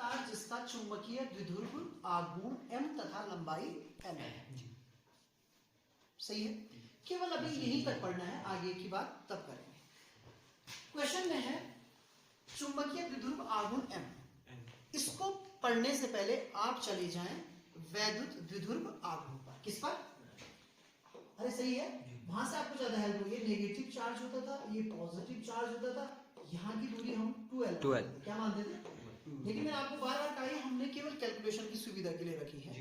तार जिसका चुंबकीय द्विध्रुव आघूर्ण m तथा लंबाई l है। सही है, केवल अभी यहीं तक पढ़ना है, आगे की बात तब करेंगे। क्वेश्चन में है चुंबकीय द्विध्रुव आघूर्ण m, इसको पढ़ने से पहले आप चले जाएं वैद्युत द्विध्रुव आघूर्ण पर। किस पर? अरे सही है, वहां से आपको ज्यादा हेल्प होगी। नेगेटिव चार्ज होता था, ये पॉजिटिव चार्ज होता था, यहाँ की दूरी हम 2l क्या मानते थे, लेकिन मैंने आपको बार बार कहा है हमने केवल कैलकुलेशन की सुविधा के लिए रखी है।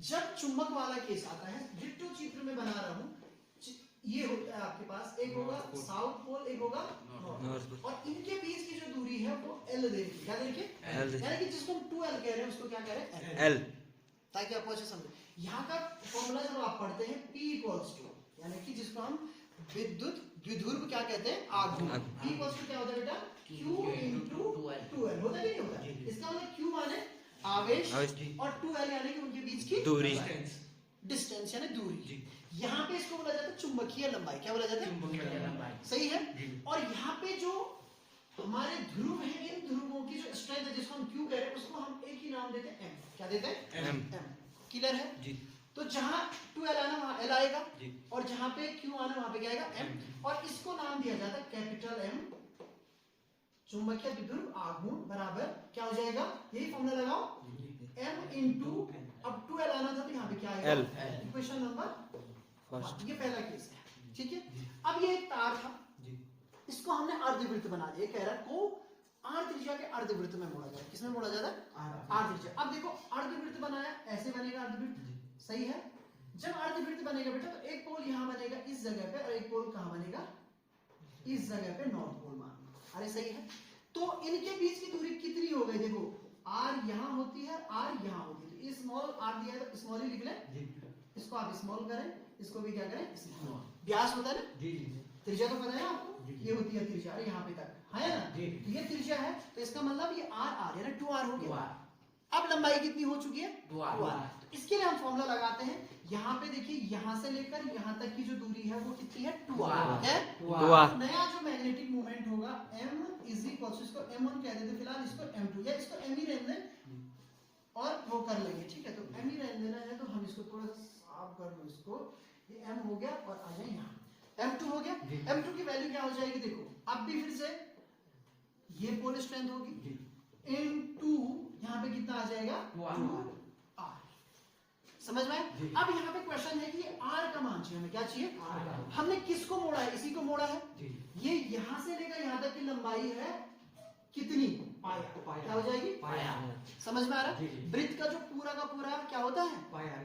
जब चुंबक वाला केस आता है, डिट्टो चित्र में बना रहा हूं, ये होता है आपके पास, एक होगा साउथ पोल, एक होगा नॉर्थ, और इनके बीच की जो दूरी है वो l देखिए, क्या देखिए, यानी कि जिसको हम 2l कह रहे हैं उसको क्या कह रहे हैं, l, ताकि आपको अच्छे समझे। यहाँ का फॉर्मूला जब आप पढ़ते हैं P इक्वल्स टू, यानी कि जिसको हम विद्युत द्विध्रुव क्या कहते हैं, आघूर्ण, P इक्वल्स टू क्या होता है बेटा, Q into 2l, होता है कि नहीं होता? इसका मतलब Q माने आवेश और 2l यानी कि उनके बीच की दूरी, डिस्टेंस यानी दूरी। यहाँ पे इसको बोला जाता है चुंबकीय लंबाई। क्या बोला जाता है? चुंबकीय लंबाई। सही है। और यहाँ पे जो हमारे ध्रुव है, इन ध्रुवों की जो स्ट्रेंथ है जिसको हम Q कह रहे हैं, उसको हम एक ही नाम देते हैं M। क्या देते हैं? M। क्लियर है जी? तो जहाँ 2l आना वहाँ l आएगा, और जहाँ पे Q आना वहाँ पे क्या आएगा, M। और इसको नाम दिया जाता है कैपिटल M, चुंबकीय द्विध्रुव आघूर्ण बराबर क्या हो जाएगा, यही फॉर्मूला लगाओ, M इंटू, अब 2l आना था तो यहाँ पे क्या आएगा, L। इक्वेशन नंबर फर्स्ट, ये पहला केस है। ठीक है, अब ये एक तार था, इसको हमने अर्धवृत्त बना दिया, कह रहा है को r त्रिज्या के अर्धवृत्त में मोड़ा जाए। किसमें मोड़ा जाता है? r त्रिज्या। अब देखो अर्धवृत्त बनाया, ऐसे बनेगा अर्धवृत्त, सही है। जब अर्धवृत्त बनेगा बेटा तो एक पोल यहाँ बनेगा इस जगह पे, और एक पोल कहाँ बनेगा, इस जगह पे, नॉर्थ पोल मान। अरे सही है। तो इनके बीच की दूरी कितनी हो गई, देखो r यहाँ होती है, r यहाँ होती है, तो स्मॉल r दिया है तो स्मॉल ही लिख लें, इसको आप स्मॉल करें, इसको भी क्या करें, स्मॉल। व्यास होता है ना, त्रिज्या तो पता है आपको, ये होती है त्रिज्या, यहाँ पे तक है ना, ये त्रिज्या है, तो इसका मतलब ये r यानी 2r हो गया। अब लंबाई कितनी हो चुकी है, 2r। तो इसके लिए हम फॉर्मूला लगाते हैं, यहाँ पे देखिए, यहाँ से लेकर यहाँ तक की जो दूरी है वो कितनी है, 2r है। 2r। नया जो मैग्नेटिक मोमेंट होगा m इज इक्वल टू, इसको m1 कह देते, फिलहाल इसको m2 या इसको m ही रहने दें और वो कर लेंगे। ठीक है, तो m ही रहने देना है, तो हम इसको थोड़ा सा साफ कर लो, इसको ये m हो गया, और आ जाए यहाँ m2 हो गया। m2 की वैल्यू क्या हो जाएगी, देखो अब भी फिर से ये पोल स्ट्रेंथ होगी इनटू यहाँ पे कितना आ जाएगा, 2r। समझ में? अब यहाँ पे क्वेश्चन है कि r का मान चाहिए हमें, क्या चाहिए, हमने किसको मोड़ा है, इसी को मोड़ा है। ये यहाँ से लेकर यहाँ तक की लंबाई है कितनी, पाया। क्या हो जाएगी, पाया। समझ में आ रहा है? वृत्त का जो पूरा का पूरा क्या होता है, पाया।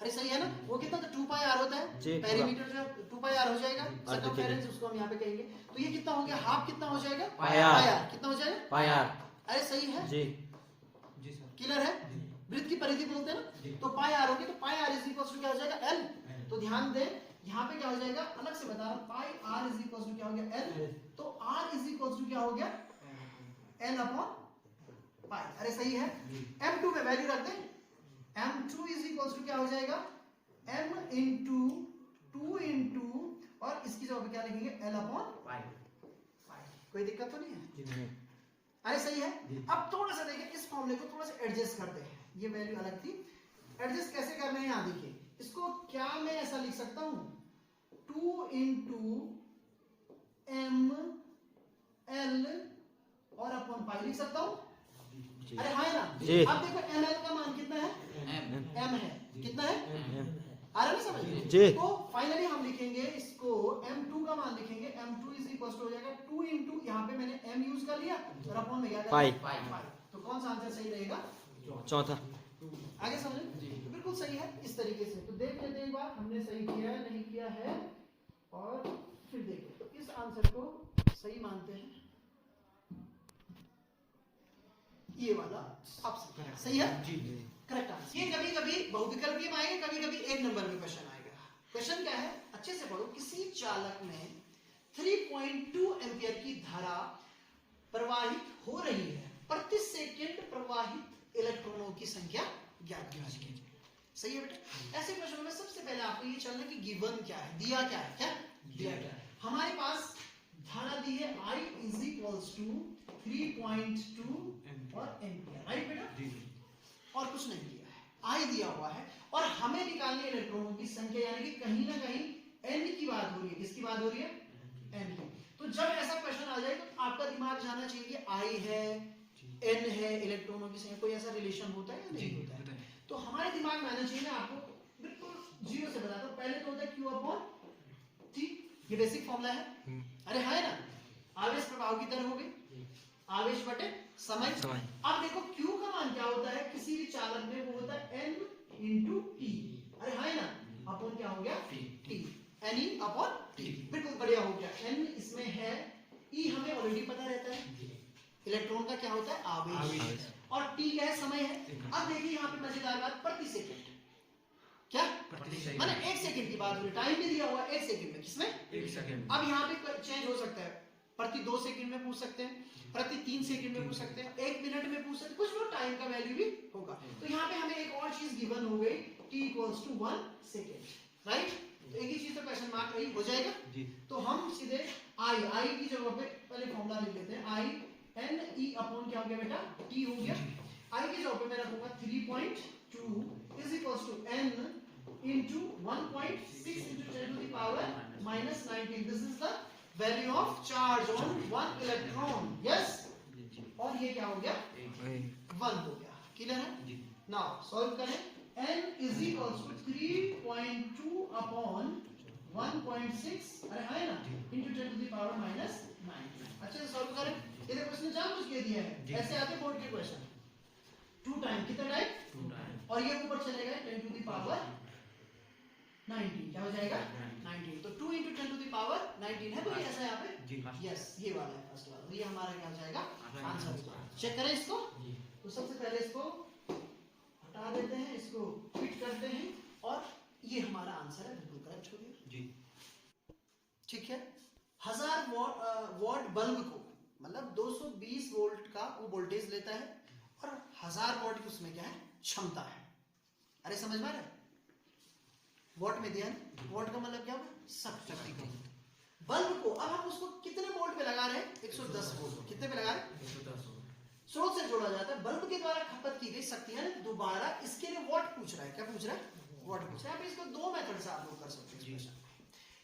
अरे सही है ना, वो कितना, तो 2πr होता है, पेरीमीटर जो 2πr हो जाएगा, सर्कमफेरेंस उसको हम यहाँ पे कहेंगे। तो ये कितना हो गया, हाफ कितना हो जाएगा, पायर। कितना हो जाएगा, पायर। अरे सही है जी, क्लियर है? वृत्त की परिधि बोलते हैं ना, तो πr होगी, तो πr इज इक्वल टू क्या हो जाएगा, l। तो ध्यान दें यहाँ पे क्या हो जाएगा, अलग से बता रहा हूं, πr इज इक्वल टू क्या हो गया, l। तो r इज इक्वल टू क्या हो गया, l अपॉन पाई। अरे सही है। m2 में वैल्यू रख दें, m2 इज इक्वल टू क्या हो जाएगा, m इंटू 2 इंटू, और इसकी जगह पे क्या लिखेंगे, l अपॉन पाई। कोई दिक्कत तो नहीं है? अरे सही है। अब थोड़ा सा देखिए, इस फॉर्मूले को थोड़ा सा एडजस्ट करते हैं, ये वैल्यू अलग थी, एडजस्ट कैसे करना है यहाँ देखिए, इसको क्या मैं ऐसा लिख सकता हूँ, 2 इंटू m l और अपॉन पाई लिख सकता हूँ। अरे हाँ ना, अब देखो ml का मान कितना है, m है, कितना है, आ रहा है समझ? तो फाइनली हम लिखेंगे इसको, m2 का मान लिखेंगे, m2 इज इक्वल टू हो जाएगा 2 इंटू, यहाँ पे मैंने m यूज कर लिया और अपॉन में क्या पाई। तो कौन सा आंसर सही रहेगा, चौथा। आगे समझे? तो बिल्कुल सही है इस तरीके से। तो देख लेते हैं एक बार हमने सही किया है नहीं किया है, और फिर देखिए। तो इस आंसर को सही मानते हैं, ये वाला ऑप्शन सही है जी, करेक्ट आंसर। ये कभी कभी बहुविकल्पीय में आएगा, कभी कभी एक नंबर में क्वेश्चन आएगा। क्वेश्चन क्या है, अच्छे से पढ़ो। किसी चालक में 3.2 एम्पियर की धारा प्रवाहित हो रही है, प्रति सेकंड प्रवाहित इलेक्ट्रॉनों की संख्या ज्ञात कीजिए। सही है बेटा? ऐसे क्वेश्चन में सबसे पहले आपको ये चलना कि गिवन क्या है, दिया क्या है, क्या दिया क्या है। हमारे पास धारा दी है I इज इक्वल्स टू 3.2 और एम्पियर। और कुछ नहीं दिया है, आई दिया हुआ है और हमें निकालनी है इलेक्ट्रॉनों की संख्या, यानी कि कहीं ना कहीं n की बात हो रही है। किसकी बात हो रही है? n की। तो जब ऐसा क्वेश्चन आ जाए तो आपका दिमाग जाना चाहिए कि आई है, n है, इलेक्ट्रॉनों की संख्या, कोई ऐसा रिलेशन होता है या नहीं होता है? तो हमारे दिमाग में आना चाहिए। मैं आपको बिल्कुल जीरो से बताता हूँ। पहले तो होता है Q अपॉन T, ये बेसिक फॉर्मूला है। अरे है ना, आवेश प्रभाव की दर हो गई, आवेश बटे समय। अब देखो Q का मान क्या होता है किसी भी चालक में, वो होता है N इंटू T। अरे है ना, अपॉन क्या हो गया? T, N upon T। बिल्कुल बढ़िया हो गया। N इसमें है, E हमें ऑलरेडी पता रहता है, इलेक्ट्रॉन का क्या होता है? आवेश। और T क्या है? समय है। अब देखिए यहाँ पे मजेदार बात, प्रति सेकंड। क्या? मैंने 1 सेकंड की बात हो रही, टाइम भी दिया हुआ 1 सेकंड में। किसमें? 1 सेकंड। अब यहाँ पे चेंज हो सकता है, प्रति 2 सेकंड में पूछ सकते हैं, प्रति 3 सेकंड में पूछ सकते हैं, 1 मिनट में पूछ सकते हैं, कुछ भी टाइम का वैल्यू भी होगा। तो यहाँ पे हमें एक और चीज गिवन हो गई, t equals to 1 second, right? तो एक ही चीज तो क्वेश्चन मार्क रही हो जाएगा जी। तो हम सीधे i की जगह पे पहले फॉर्मूला लिख लेते हैं। i n e अपॉन क्या हो गया बेटा? t हो गया। i की जगह पे मैं रखूंगा 3.2 is equals to n into 1.6 into 10 to the power minus 19. This is the value of charge on one electron. Yes? और ये क्या हो गया? 1 हो गया। क्लियर है? Now solve करें। n is equals to 3.2 upon 1.6, अरे है ना, into 10 to the power minus 19। अच्छे से सॉल्व करें। ये देखो इसने जानबूझ के दिया है, ऐसे आते बोर्ड के क्वेश्चन। 2 टाइम कितना टाइम? 2 टाइम। और ये ऊपर चलेगा 10 to the power 19, क्या हो जाएगा? 19। तो 2 into 10 to the power 19 है, कोई ऐसा यहाँ पे? यस, ये वाला है फर्स्ट वाला। तो ये हमारा क्या हो जाएगा? आंसर। चेक करें इसको। तो सबसे पहले इसको हटा देते हैं, इसको फिट करते हैं और ये हमारा आंसर है, बिल्कुल करेक्ट हो गया जी। ठीक है। 1000 वॉट बल्ब को, मतलब 220 वोल्ट का वो वोल्टेज लेता है और 1000 वॉट की उसमें क्या है? क्षमता है। अरे समझ में आ रहा है? वॉट में दिया है, वॉट का मतलब क्या होगा? शक्ति का। बल्ब को अब हम उसको कितने वोल्ट पे लगा रहे हैं? 110 वोल्ट। कितने पे लगा रहे हैं? 110 वोल्ट। स्रोत से जोड़ा जाता है। बल्ब के द्वारा खपत की गई शक्ति है दोबारा, इसके लिए वॉट पूछ रहा है। क्या पूछ रहा है? वॉट पूछ रहा है। इसको 2 मेथड से आप लोग कर सकते हैं।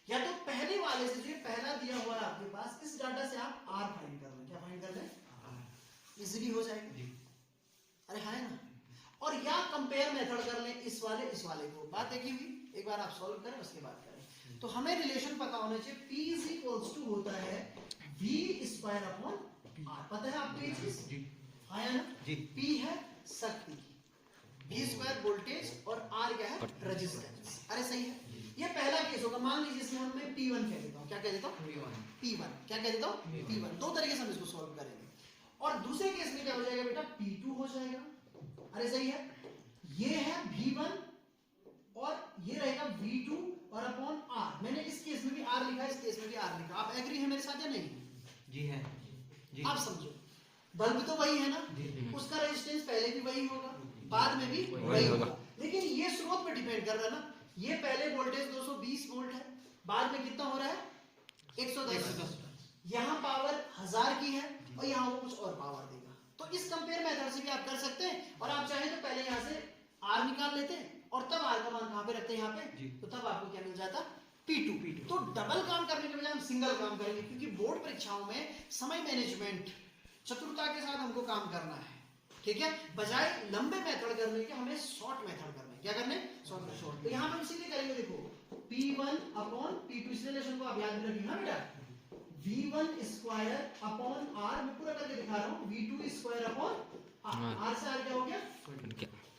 या तो पहले वाले से, जो पहला दिया हुआ है आपके पास, इस डाटा से आप आर फाइंड कर लें। क्या फाइंड कर लें? इजीली हो जाएगा। अरे है ना। और या कंपेयर मेथड कर लें, इस वाले को। बात एक ही हुई। एक बार आप सॉल्व करें, उसके बाद करें। तो हमें रिलेशन पता होना चाहिए। P इज इक्वल्स टू होता है V स्क्वायर अपॉन R। पता है आपको ये चीज? आया ना जी। P है शक्ति, V स्क्वायर वोल्टेज और R क्या है? रेजिस्टेंस। अरे सही है। ये पहला केस होगा। मान लीजिए इसमें मैं P1 कह देता हूँ। क्या कह देता हूँ? P1। क्या कह देता हूँ? P1। 2 तरीके से हम इसको सॉल्व करेंगे। और दूसरे केस में क्या हो जाएगा बेटा? P2 हो जाएगा। अरे सही है। ये है V1 और ये रहेगा V2 और अपॉन R। मैंने इस केस में भी R लिखा है, इस केस में भी R लिखा। आप एग्री है मेरे साथ या नहीं? जी है जी। आप समझो, बल्ब तो वही है ना, उसका रेजिस्टेंस पहले भी वही होगा, बाद में भी वही होगा। लेकिन ये स्रोत पे डिपेंड कर रहा है ना। ये पहले वोल्टेज 220 वोल्ट है, बाद में कितना हो रहा है? 110। यहाँ पावर 1000 की है और यहाँ वो कुछ और पावर देगा। तो इस कंपेयर मेथड से भी आप कर सकते हैं। और आप चाहें तो पहले यहाँ से R निकाल लेते हैं और तब R का मान कहाँ पे रखते हैं? यहाँ पे। तो तब आपको क्या मिल जाता? P2। तो डबल काम करने के बजाय हम सिंगल काम करेंगे, क्योंकि बोर्ड परीक्षाओं में समय मैनेजमेंट, चतुरता के साथ हमको काम करना है। ठीक है। बजाय लंबे मेथड करने के हमें शॉर्ट मेथड करना है। क्या करने? शॉर्ट। तो यहाँ पे हम सीधे करेंगे। देखो P1 अपॉन P2, इस रिलेशन को आप याद रखिए। हाँ बेटा, V1 स्क्वायर अपॉन R, मैं पूरा करके दिखा रहा हूँ। V2 स्क्वायर अपॉन R से R क्या हो गया?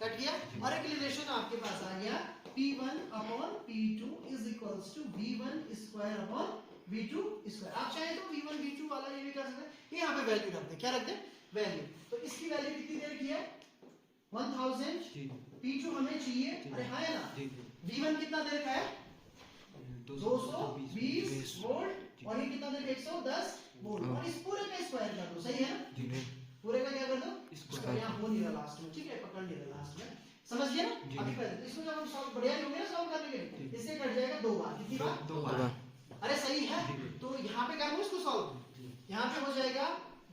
कट गया। और एक रिलेशन आपके पास आ गया, P1 upon P2 is equals to V1 square upon V2 square. आप चाहे तो V1 V2 वाला ये भी कर सकते हैं। ये यहाँ पे वैल्यू रख दें। क्या रख दें? वैल्यू। तो इसकी वैल्यू कितनी देर की है? 1000। P2 हमें चाहिए, अरे हाँ है ना। V1 कितना देर का है? 220 वोल्ट। और ये कितना देर? 110 वोल्ट। और इस पूरे का स्क्वायर कर दो। सही है ना? पूरे का क्या कर दो? स्क्वायर। यहाँ हो नहीं रहा लास्ट में। ठीक है, पकड़ नहीं रहा लास्ट में। समझ गए ना? अभी पहले इसको जब हम सॉल्व बढ़िया ही होंगे ना सॉल्व करने के, इससे कट जाएगा 2 बार। कितनी बार? 2 बार। अरे सही है। तो यहाँ पे करूँ इसको सॉल्व। यहाँ पे हो जाएगा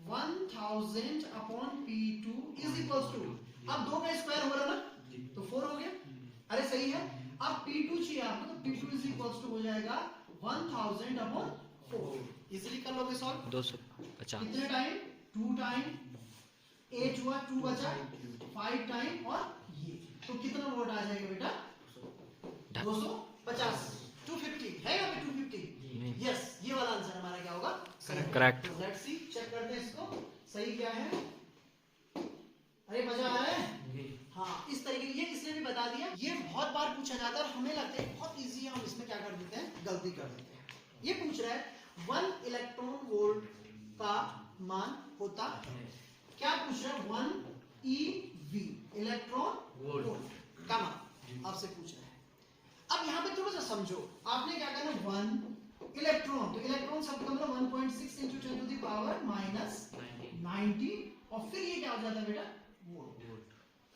1000 upon P2 is equals to अब 2 का स्क्वायर हो रहा ना तो 4 हो गया। अरे सही है। अब P2 चाहिए आपको तो P2 इज इक्वल्स टू हो जाएगा 1000 अपॉन 4। इजीली कर लोगे सॉल्व। 250 कितने टाइम? 2 टाइम 8 हुआ, 2 बचा, 5 टाइम और ये तो कितना वोट आ जाएगा बेटा? 250 250 है या 250? यस, ये वाला आंसर हमारा क्या होगा? करेक्ट। लेट्स सी, चेक करते हैं इसको सही क्या है। अरे मजा आ रहा है? हाँ, इस तरीके ये इसने भी बता दिया। ये बहुत बार पूछा जाता है और हमें लगता है बहुत इजी है, हम इसमें क्या कर देते हैं, गलती कर देते हैं। ये पूछ रहा है 1 इलेक्ट्रॉन वोल्ट का मान होता है, क्या पूछ रहा है? 1 eV इलेक्ट्रॉन वोल्ट का मान आपसे पूछ रहा है। अब यहाँ पे थोड़ा सा समझो, आपने क्या करना, 1 इलेक्ट्रॉन, तो इलेक्ट्रॉन शब्द का मतलब 1.6 × 10⁻90 और फिर ये क्या हो जाता है बेटा? वोल्ट।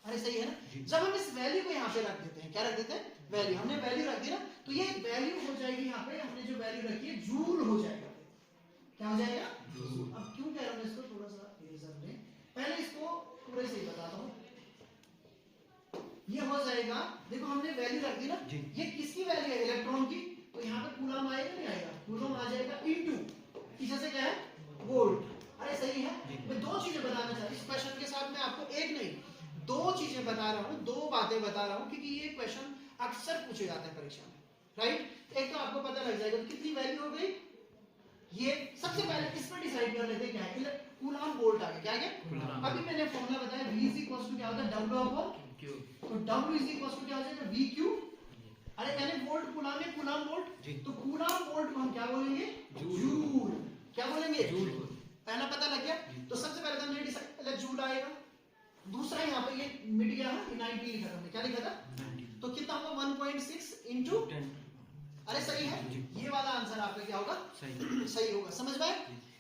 अरे सही है ना। जब हम इस वैल्यू को यहाँ पे रख देते हैं, क्या रख देते हैं? वैल्यू। हमने वैल्यू रख दी ना, तो ये वैल्यू हो जाएगी यहाँ पे, हमने जो वैल्यू रखी है जूल हो जाएगा। क्या हो जाएगा? अब क्यों कह रहा हूँ इसको, थोड़ा सा इरेजर में पहले इसको पूरे से ही बताता हूँ। ये हो जाएगा, देखो हमने वैल्यू रख दी ना, ये किसकी वैल्यू है? इलेक्ट्रॉन की। तो यहाँ पे कूलम आएगा नहीं आएगा? कूलम आ जाएगा इनटू पीछे से क्या है? वोल्ट। अरे सही है। मैं दो चीजें बताना चाहता हूँ इस क्वेश्चन के साथ, मैं आपको एक नहीं दो चीजें बता रहा हूँ, दो बातें बता रहा हूँ, क्योंकि ये क्वेश्चन अक्सर पूछे जाते हैं परीक्षा में, राइट। एक तो आपको पता लग जाएगा कितनी वैल्यू हो गई। ये सबसे पहले इस पर डिसाइड कर लेते हैं क्या है, कूलम वोल्ट आ गया। क्या है? अभी मैंने फॉर्मूला बताया, V क्या होता है? W upon Q। तो W क्या हो जाएगा? VQ। अरे मैंने वोल्ट कूलम में, कूलम वोल्ट, तो कूलम वोल्ट को हम क्या बोलेंगे? जूल। क्या बोलेंगे? जूल। पहला पता लग गया। तो सबसे पहले तो हमने डिसाइड, पहले जूल आएगा। दूसरा यहाँ पे ये मिट गया है, 90 लिखा था हमने, क्या लिखा था? तो कितना होगा? 1.6 × 10। अरे सही है। ये वाला आंसर आपका क्या होगा? सही होगा। समझ में?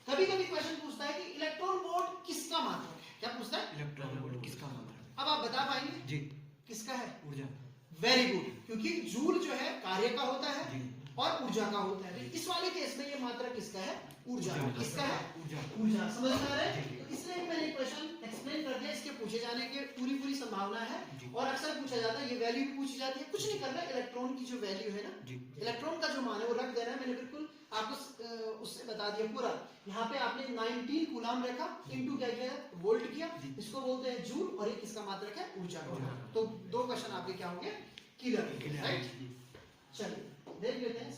कभी कभी क्वेश्चन पूछता है कि इलेक्ट्रॉन वोल्ट किसका मात्रक है। क्या पूछता है? इलेक्ट्रॉन वोल्ट किसका मात्रक? अब आप बता पाएंगे जी किसका है? ऊर्जा। वेरी गुड, क्योंकि जूल जो है कार्य का होता है और ऊर्जा का होता है। इस वाले केस में ये मात्रक किसका है? ऊर्जा। किसका है? ऊर्जा। समझ में आ रहा है? तो इसलिए मैंने क्वेश्चन एक्सप्लेन कर दिया, इसके पूछे जाने की पूरी संभावना है और अक्सर पूछा जाता है। ये वैल्यू भी पूछी जाती है, कुछ नहीं करना, इलेक्ट्रॉन की जो वैल्यू है ना, इलेक्ट्रॉन का जो मान है वो रख देना है। मैंने बिल्कुल आपको उससे बता दिया पूरा। यहाँ पे आपने 19 कूलम रखा, इनटू क्या किया? वोल्ट किया। इसको बोलते हैं जूल और एक किसका मात्रक है? ऊर्जा का। तो दो क्वेश्चन आपके क्या होंगे? Clear, right. चलिए देख लेते हैं।